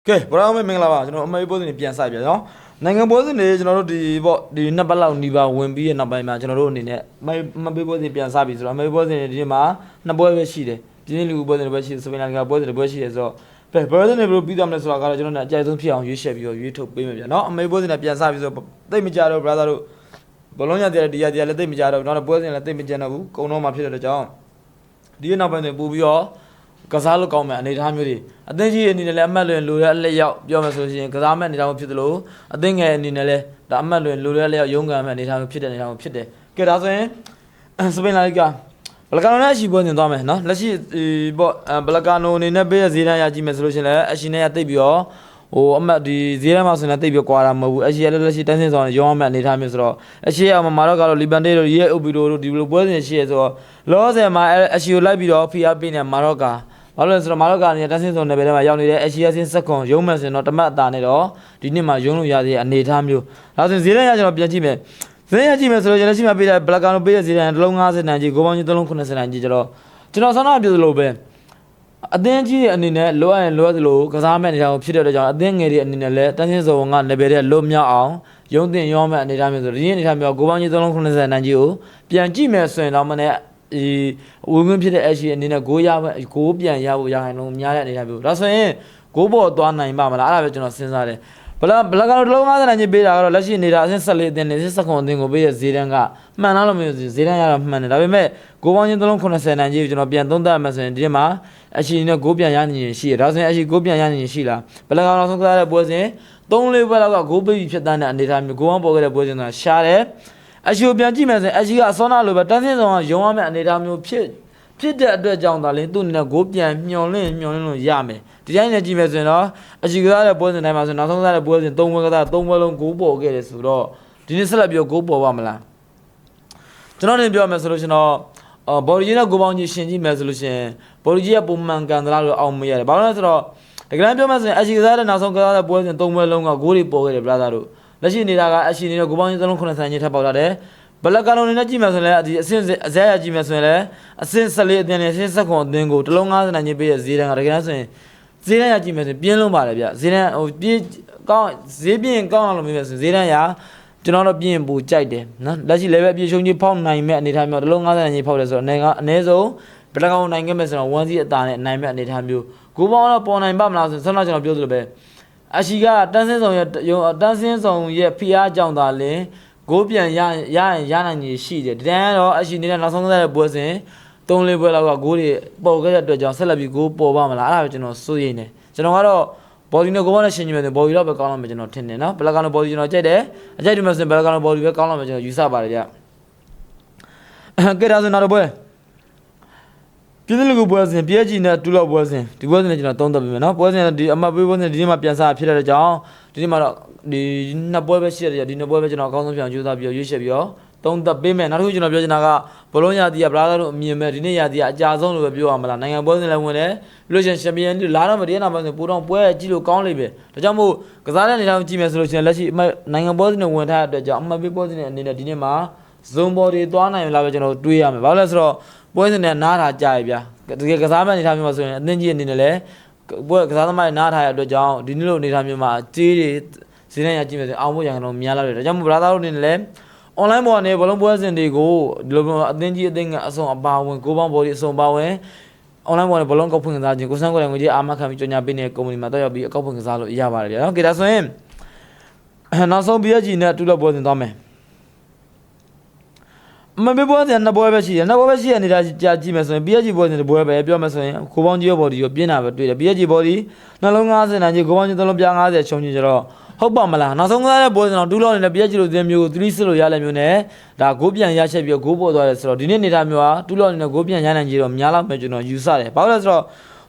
ကဲဘရာမင်္ဂလာပါကျွန်တော်အမေပိုးစင်ပြန်ဆိုင်ပြန်နော်နိုင်ငံပိုးစင်တွေကျွန်တော်တို့ဒီပေါ့ဒီနှစ်ပတ်လောက်နီးပါဝင်ပြီးရဲ့နောက်ပိုင်းမှာကျွန်တော်တို့အနေနဲ့မမေပိုးစင်ပြန်စားပြီဆိုတော့အမေပိုးစင်ဒီမှာနှစ်ပွဲပဲရှိတယ်ပြင်းလူပိုးစင်ပဲရှိတယ်စပင်လာကပိုးစင်ပဲရှိတယ်ဆိုတော့ဘယ်စင်တွေဘယ်လိုပြီးသွားမလဲဆိုတာကတော့ကျွန်တော်တို့အကြိုက်ဆုံးဖြစ်အောင်ရွေးချယ်ပြီးတော့ရွေးထုတ်ပေးမယ်ဗျာနော်အမေပိုးစင်နဲ့ပြန်စားပြီဆိုတော့တိတ်မကြတော့ brother တို့ဘလုံးရတဲ့ဒီရလည်းတိတ်မကြတော့နောက်တော့ပွဲစင်လည်းတိတ်မကြတော့ဘူးကုံတော့မှဖြစ်တဲ့ကြောင့်ဒီနောက်ပိုင်းတွေပို့ပြီးတော့ကစားလို့ကောင်းမယ်အနေထားမျိုးတွေအသင်းကြီးအနေနဲ့လည်းအမှတ်လွင်လိုတဲ့အလက်ရောက်ပြောမှဆိုရင်ကစားမဲ့အနေထားမျိုးဖြစ်တယ်လို့အသင်းငယ်အနေနဲ့လည်းဒါအမှတ်လွင်လိုတဲ့အလက်ရောက်ရုန်းကန်မဲ့အနေထားမျိုးဖြစ်တဲ့အနေထားမျိုးဖြစ်တယ်ကဲဒါဆိုရင်စပိန်လာလီဂါဘလကာနိုနဲ့အရှိပွဲတင်သွားမယ်နော်လက်ရှိပေါ့ဘလကာနိုအနေနဲ့ပေးရဈေးတန်းရကြည့်မယ်ဆိုလို့ရှိရင်လည်းအရှိနဲ့ရတိတ်ပြီးတော့ဟိုအမှတ်ဒီဈေးတန်းမှာဆိုရင်တိတ်ပြီးကွာတာမဟုတ်ဘူးအရှိရလည်းလက်ရှိတန်းစင်းဆောင်ရောင်းမဲ့အနေထားမျိုးဆိုတော့အရှိရအောင်မာတော့ကတော့လီဘန်တေတို့ရဲအူပီတို့ဒီလိုပွဲစဉ်ရှိရဆိုတော့လောဆယ်မှာအရှိကိုလိုက်ပြီးတော့ဖီအားပေးနေမာတော့ကဘာလို့လဲဆိုတော့မာရော့ကာနေတဲ့တန်းစင်းစုံနယ်ပယ်ထဲမှာရောက်နေတဲ့အေရှီယာစင်းစက်ကွန်ရုံးမယ်ဆိုရင်တော့တမတ်အတာနဲ့တော့ဒီနှစ်မှာရုံးလို့ရသေးတဲ့အနေအထားမျိုးဒါဆိုရင်ဈေးတန်းရကျွန်တော်ပြန်ကြည့်မယ်ဈေးရကြည့်မယ်ဆိုတော့ကျွန်တော်ရှိမှပေးတဲ့ဘလက်ကောင်တို့ပေးတဲ့ဈေးတန်းတစ်လုံး50တန်ကြီး9ပေါင်းကြီး3လုံး90တန်ကြီးကျွန်တော်ဆောင်းတော့ပြောသလိုပဲအသင်းကြီးရဲ့အနေနဲ့လိုအပ်ရင်လိုအပ်သလိုကစားမဲ့အနေအထားကိုဖြစ်တဲ့အတွက်ကြောင့်အသင်းငယ်တွေအနေနဲ့လည်းတန်းစင်းစုံကနယ်ပယ်ထဲလွတ်မြောက်အောင်ရုံးတင်ရောမဲ့အနေအထားမျိုးဆိုဒီအနေအထားမျိုး9ပေါင်းကြီး3လုံး90တန်ကြီးကိုပြန်ကြည့်မယ်ဆိုရင်တော့မနေ့ဝင်ဝင်ဖြစ်တဲ့အရှိအနေနဲ့ဂိုးရမယ်ဂိုးပြန်ရဖို့ရခိုင်လုံးများတဲ့အနေနဲ့ပြောဒါဆိုရင်ဂိုးပေါ်သွားနိုင်ပါမလားအဲ့ဒါပဲကျွန်တော်စဉ်းစားတယ်ဘလကတော့တစ်လုံး50တန်ကြီးပေးတာကတော့လက်ရှိနေတာအဆင့်14အသင်းနဲ့17အသင်းကိုပေးရဈေးတန်းကမှန်လားလို့မပြောဈေးတန်းရတော့မှန်တယ်ဒါပေမဲ့ဂိုးပေါင်းချင်း390တန်ကြီးကိုကျွန်တော်ပြန်သုံးသပ်မှဆိုရင်ဒီမှာအရှိနဲ့ဂိုးပြန်ရနေရင်ရှိရဒါဆိုရင်အရှိဂိုးပြန်ရနေရင်ရှိလားဘလကတော့ဆုံးစားတဲ့ပွဲစဉ်3-4ပွဲလောက်ကဂိုးပေးပြီးဖြစ်တဲ့အနေအထားမျိုးဂိုးအောင်ပေါ်ခဲ့တဲ့ပွဲစဉ်ကရှားတယ်အရှိကိုပြန်ကြည့်မယ်ဆိုရင်အရှိကအစောနာလိုပဲတန်းစင်းဆောင်ကရုံရမယ့်အနေအထားမျိုးဖြစ်တဲ့အတွက်ကြောင့်ဒါလည်းသူ့အနေနဲ့ဂိုးပြန်မျောလင့်လို့ရမယ်ဒီတိုင်းနဲ့ကြည့်မယ်ဆိုရင်တော့အရှိကစားတဲ့ပွဲစဉ်တိုင်းမှာဆိုနောက်ဆုံးစားတဲ့ပွဲစဉ်3ပွဲကစား3ပွဲလုံးဂိုးပေါ်ခဲ့တယ်ဆိုတော့ဒီနေ့ဆက်လက်ပြီးဂိုးပေါ်ပါမလားကျွန်တော်နေပြောမယ်ဆိုလို့ရှင်တော့ဘော်ဒီနဲ့ဂိုးပေါင်းကြီးရှင်ကြည့်မယ်ဆိုလို့ရှင်ဘော်ဒီကပုံမှန်ကန်သလားလို့အောင်မရတယ်ဘာလို့လဲဆိုတော့ဒီကနေ့ပြောမယ်ဆိုရင်အရှိကစားတဲ့နောက်ဆုံးကစားတဲ့ပွဲစဉ်3ပွဲလုံးကဂိုးတွေပေါ်ခဲ့တယ် brother တို့လက်ရှိနေတာကအရှိနေတဲ့ဂိုးပေါင်းကြီး390ကြီးထပ်ပေါက်လာတယ်ဘလကာနိုနေနဲ့ကြည့်မယ်ဆိုရင်လည်းဒီအဆင့်အစရကြည့်မယ်ဆိုရင်လည်းအဆင့်14အသင်းနဲ့အဆင့်17အသင်းကိုတစ်လုံး50တန်ကြီးပေးတဲ့ဈေးတန်းကတကယ်ဆိုရင်ဈေးတန်းရကြည့်မယ်ဆိုရင်ပြင်းလုံးပါတယ်ဗျဈေးတန်းဟိုပြင်းကောင်းဈေးပြင်းကောင်းအောင်လို့မြင်မယ်ဆိုရင်ဈေးတန်းရကျွန်တော်တို့ပြင်းပူကြိုက်တယ်နော်လက်ရှိ level အပြည့်ရှုံးကြီးဖောက်နိုင်မဲ့အနေအထားမျိုးတစ်လုံး50တန်ကြီးဖောက်တယ်ဆိုတော့အနည်းဆုံးဘလကာနိုနိုင်ခဲ့မယ်ဆိုတော့1စီအတာနဲ့နိုင်မဲ့အနေအထားမျိုးဂိုးပေါင်းတော့ပေါ်နိုင်ပါမလားဆိုဆက်တော့ကျွန်တော်ပြောသလိုပဲအရှိကတန်းစင်းဆောင်ရဲ့ဖီအားကြောင့်သာလင်းဂိုးပြန်ရနိုင်ကြီးရှိတယ်ဒီတန်းကတော့အရှိနေတဲ့နောက်ဆုံးကစားတဲ့ပွဲစဉ်3-4ပွဲလောက်ကဂိုးတွေပေါ်ခဲ့တဲ့အတွက်ကြောင့်ဆက်လက်ပြီးဂိုးပေါ်ပါမလားအဲ့ဒါပဲကျွန်တော်စိုးရိမ်နေကျွန်တော်ကတော့ဘော်ဒီနဲ့ဂိုးနဲ့ရှင်ကြည့်မယ်ဆိုဘော်ဒီတော့ပဲကောင်းလာမယ်ကျွန်တော်ထင်တယ်နော်ဘလကာနိုဘော်ဒီကျွန်တော်ကြိုက်တယ်အကြိုက်တယ်မယ်ဆိုရင်ဘလကာနိုဘော်ဒီပဲကောင်းလာမယ်ကျွန်တော်ယူဆပါတယ်ဗျကဲဒါဆိုနောက်တစ်ပွဲပြည်သူ့လူပွဲစဉ် PSG နဲ့တူလောက်ပွဲစဉ်ဒီပွဲစဉ်နဲ့ကျွန်တော်သုံးသပ်ပေးမယ်နော်ပွဲစဉ်ဒီအမပေးပွဲစဉ်ဒီနေ့မှပြန်စားဖြစ်တဲ့ကြောင့်ဒီနေ့မှတော့ဒီနှစ်ပွဲပဲရှိရတယ်ဒီနှစ်ပွဲပဲကျွန်တော်အကောင်းဆုံးပြန်ကြိုးစားပြီးရွေးချယ်ပြီးတော့သုံးသပ်ပေးမယ်နောက်တစ်ခုကျွန်တော်ပြောချင်တာကဘလုံးရသည်ကဗလာတို့အမြင်မဲ့ဒီနေ့ရသည်ကအကြာဆုံးလို့ပဲပြောရမလားနိုင်ငံပွဲစဉ်လည်းဝင်တယ်ပြီးလို့ရှိရင်ချန်ပီယံလိလာတော့မတရားနာပွဲစဉ်ပူတော့ပွဲကြည့်လို့ကောင်းလိမ့်မယ်ဒါကြောင့်မို့ကစားတဲ့အနေနဲ့ကြည့်မယ်ဆိုလို့ရှိရင်လက်ရှိနိုင်ငံပွဲစဉ်နဲ့ဝင်ထားတဲ့အတွက်ကြောင့်အမပေးပွဲစဉ်နဲ့အနေနဲ့ဒီနေ့မှာဇွန်ဘော်တွေသွားနိုင်လားပဲကျွန်တော်တွေးရမယ်ဘာလို့လဲဆိုတော့ပွဲစဉ်နဲ့နားထားကြရဗျာတကယ်ကစားမဲ့အနေထားမျိုးမှာဆိုရင်အသင်းကြီးအနေနဲ့လည်းပွဲကစားသမားတွေနားထားရတဲ့အတွက်ကြောင့်ဒီနေ့လိုအနေထားမျိုးမှာကြေးတွေဈေးနှံရကြည့်မယ်ဆိုရင်အောင်ဖို့ရန်ကုန်များလာတယ်ဒါကြောင့်မို့ဘရာသားတို့အနေနဲ့လည်း online ပေါ်ကနေဘလုံးပွဲစဉ်တွေကိုဒီလိုမျိုးအသင်းကြီးအသင်းကအစုံအပါဝင်ကိုပေါင်းဘော်ဒီအစုံပါဝင် online ပေါ်ကနေဘလုံးကောက်ဖွင့်ကစားခြင်းကိုစမ်းကိုယ်တိုင်ငွေကြေးအာမခံပြီးကြော်ညာပေးနေတဲ့ကုမ္ပဏီမှာတက်ရောက်ပြီးအကောက်ဖွင့်ကစားလို့ရပါတယ်ဗျာနော်ကဲဒါဆိုရင်နောက်ဆုံး PSG နဲ့တူလောက်ပွဲစဉ်သွားမယ်မမေပွဲစဉ်နှစ်ပွဲပဲရှိတယ်နှစ်ပွဲပဲရှိတဲ့နေတာကြာကြည့်မယ်ဆိုရင် PSG ပွဲစဉ်တစ်ပွဲပဲပြောမယ်ဆိုရင်ကိုပေါင်းကြီးရောဘော်ဒီကိုပြင်းတာပဲတွေ့တယ် PSG ဘော်ဒီနှလုံး50တန်ကြီးကိုပေါင်းကြီး3လုံးပြ50ချုံကြီးကျတော့ဟုတ်ပါမလားနောက်ဆုံးကစားတဲ့ပွဲစဉ်တော့တူလောက်နေတဲ့ PSG လိုသင်းမျိုးကို3စစ်လို့ရလဲမျိုးနဲ့ဒါဂိုးပြန်ရချက်ပြီးဂိုးပေါ်သွားတယ်ဆိုတော့ဒီနေ့နေတာမျိုးကတူလောက်နေတဲ့ဂိုးပြန်ရနိုင်ကြီးတော့များလောက်မယ်ကျွန်တော်ယူဆတယ်ဘာလို့လဲဆိုတော့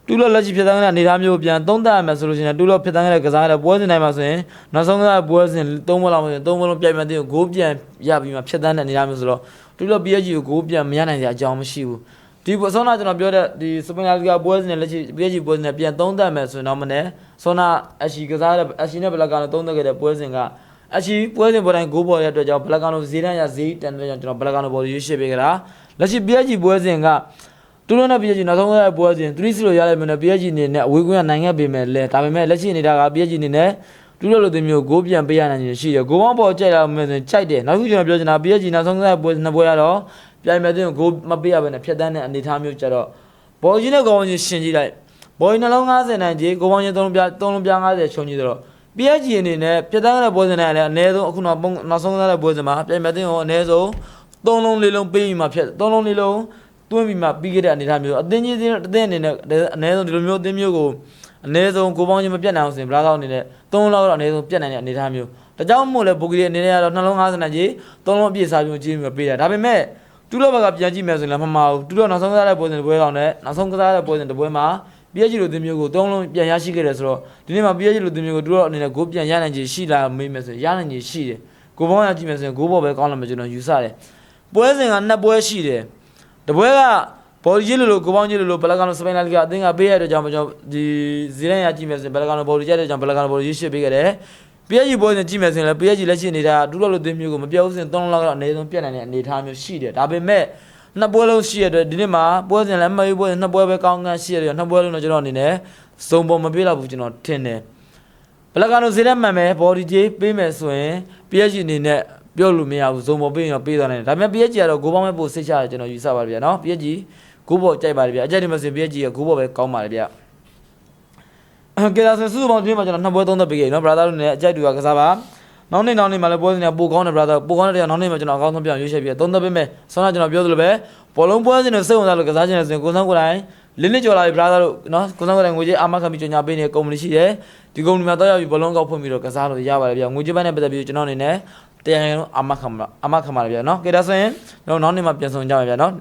တူလောက်လက်ရှိဖြစ်တဲ့အနေထားမျိုးပြန်သုံးသပ်ရမယ်ဆိုလို့ရှိရင်တူလောက်ဖြစ်တဲ့ကစားတဲ့ပွဲစဉ်တိုင်းမှာဆိုရင်နောက်ဆုံးကစားပွဲစဉ်3ပွဲလောက်ဆိုရင်3ပွဲလုံးပြိုင်မှတဲ့ဂိုးပြန်ရပြီးမှဖြစ်တဲ့အနေထားမျိုးဆိုတော့တူလောက် PSG ကိုဂိုးပြန်မရနိုင်စရာအကြောင်းမရှိဘူးဒီဆောနာကျွန်တော်ပြောတဲ့ဒီစပင်လာလီဂါပွဲစဉ်နဲ့လက်ရှိ PSG ပွဲစဉ်နဲ့ပြန်သုံးသပ်မယ်ဆိုရင်တော့မနေ့ဆောနာအရှိကစားတဲ့အရှိနဲ့ဘလက်ကာနိုသုံးသပ်ခဲ့တဲ့ပွဲစဉ်ကအရှိပွဲစဉ်ပေါ်တိုင်းဂိုးပေါ်တဲ့အတွက်ကြောင့်ဘလက်ကာနိုဈေးတန်းရဈေးတန်တဲ့ကြောင့်ကျွန်တော်ဘလက်ကာနိုပေါ်ရွေးရှေ့ပေးကြတာလက်ရှိ PSG ပွဲစဉ်က တူလို့နဲ့ PSG နောက်ဆုံးရပွဲစဉ်3-0လို့ရလိုက်မယ်နဲ့ PSG အနေနဲ့အဝေးကွင်းကနိုင်ငံပေးမယ်လဲဒါပေမဲ့လက်ရှိနေတာက PSG အနေနဲ့တူလို့လို့ဒီမျိုးဂိုးပြန်ပေးရနိုင်ခြင်းရှိတယ်ဂိုးပေါင်းပေါ်ကြိုက်လာမယ်ဆိုရင်ကြိုက်တယ်နောက်တစ်ခုကျွန်တော်ပြောချင်တာ PSG နောက်ဆုံးရပွဲနှစ်ပွဲရတော့ပြိုင်မဲ့တဲ့ဂိုးမပေးရဘဲနဲ့ဖြတ်တန်းတဲ့အနေအထားမျိုးကြတော့ဘော်ကြီးနဲ့ကောင်းချင်းရှင်ကြည့်လိုက်ဘော်ကြီးနှလုံး90နိုင်ကြီးဂိုးပေါင်းချင်း3လုံးပြ50ချုံကြီးဆိုတော့ PSG အနေနဲ့ဖြတ်တန်းတဲ့ပွဲစဉ်တိုင်းလည်းအနည်းဆုံးအခုနောက်ဆုံးရတဲ့ပွဲစဉ်မှာပြိုင်မဲ့တဲ့ဟောအနည်းဆုံး3လုံး4လုံးပေးပြီးမှဖြတ်3လုံး4လုံးတွင်းပြီးမှပြီးခဲ့တဲ့အနေအထားမျိုးအသင်းကြီးအသင်းအနေနဲ့အနည်းဆုံးဒီလိုမျိုးအသင်းမျိုးကိုအနည်းဆုံးကိုပေါင်းချင်းမပြတ်နိုင်အောင်ဆိုရင်ဘရာဇောင်းအနေနဲ့3လောက်တော့အနည်းဆုံးပြတ်နိုင်တဲ့အနေအထားမျိုးဒါကြောင့်မို့လဲဘူဂီအနေနဲ့ကတော့နှလုံး50နိုင်ကြီး3လုံးအပြည့်စားပြီးကြီးပြီးပေးတာဒါပေမဲ့တူလော့ဘက်ကပြန်ကြည့်မယ်ဆိုရင်လည်းမမှားဘူးတူလော့နောက်ဆုံးကစားတဲ့ပွဲစဉ်တစ်ပွဲကောင်နဲ့နောက်ဆုံးကစားတဲ့ပွဲစဉ်တစ်ပွဲမှာ PSG လိုအသင်းမျိုးကို3လုံးပြန်ရရှိခဲ့တယ်ဆိုတော့ဒီနေ့မှာ PSG လိုအသင်းမျိုးကိုတူလော့အနေနဲ့ဂိုးပြန်ရနိုင်ခြင်းရှိလာမေးမယ်ဆိုရင်ရနိုင်ခြင်းရှိတယ်ဂိုးပေါင်းရကြည့်မယ်ဆိုရင်ဂိုးပေါ်ပဲကောင်းလာမယ်ကျွန်တော်ယူဆတယ်ပွဲစဉ်က2ပွဲရှိတယ်တပွဲကဘော်ဒီကြီးလိုကိုပေါင်းကြီးလိုဘလက်ကန်စပိန်လာလီဂါအသင်းကပေးရတဲ့ကြောင့်ကျွန်တော်ဒီဇီရန်ရကြည့်မယ်ဆိုရင်ဘလက်ကန်ဘော်ဒီကြတဲ့ကြောင့်ဘလက်ကန်ဘော်ဒီရှစ်ပေးခဲ့တယ် PSG ပွဲစဉ်ကြည့်မယ်ဆိုရင်လည်း PSG လက်ရှိနေတာဒူလော့လိုအသင်းမျိုးကိုမပြောဘူးဆိုရင်3လောက်တော့အနည်းဆုံးပြတ်နိုင်တဲ့အနေအထားမျိုးရှိတယ်ဒါပေမဲ့နှစ်ပွဲလုံးရှိရတဲ့ဒီနေ့မှာပွဲစဉ်လည်းမမေးပွဲနှစ်ပွဲပဲကောင်းကန်းရှိရတယ်နှစ်ပွဲလုံးတော့ကျွန်တော်အနေနဲ့စုံပေါ်မပေးတော့ဘူးကျွန်တော်ထင်တယ်ဘလက်ကန်ဇီရန်မှန်မယ်ဘော်ဒီကြီးပေးမယ်ဆိုရင် PSG အနေနဲ့ပြောလို့မရဘူးစုံပေါ်ပေးရင်ပေးသွားနိုင်တယ်ဒါပေမဲ့ PSG ကတော့ဂိုးပေါင်းမဲ့ပို့စိတ်ချရတယ်ကျွန်တော်ယူဆပါတယ်ဗျာနော် PSG ဂိုးပေါ်ကြိုက်ပါတယ်ဗျာအကြိုက်တယ်မစင် PSG ကဂိုးပေါ်ပဲကောင်းပါတယ်ဗျာကဲဒါဆိုစုစုပေါင်းဒီမှာကျွန်တော်နှစ်ပွဲသုံးသက်ပေးခဲ့နော် brother တို့နဲ့အကြိုက်တူကစားပါနောက်နေ့မှာလည်းပွဲစဉ်ကပိုကောင်းတယ် brother ပိုကောင်းတဲ့နောက်နေ့မှာကျွန်တော်အကောင်းဆုံးပြောင်းရွေးချယ်ပြီးသုံးသက်ပေးမယ်ဆောင်းကကျွန်တော်ပြောသလိုပဲဘောလုံးပွဲစဉ်တွေစိတ်ဝင်စားလို့ကစားခြင်းနဲ့ဆိုရင်ကိုစန်းကိုယ်တိုင်လင်းလင်းကြော်လာပြီ brother တို့နော်ကိုစန်းကိုယ်တိုင်ငွေကြေးအာမခံပြီးကြော်ညာပေးနေတဲ့ကုမ္ပဏီရှိတယ်ဒီကုမ္ပဏီမှာတော့ရောက်ပြီးဘောလုံးကောက်ဖွင့်ပြီးတော့ကစားလို့ရပါတယ်ဗျာငွေကြေးပိုင်းနဲ့ပတ်သက်ပြီးကျွန်တော်အနေနဲ့တရားရင်အာမခံပါလေဗျာနော်ကဲဒါဆိုရင်ကျွန်တော်နောက်နေ့မှာပြန်ဆောင်ကြပါဗျာနော်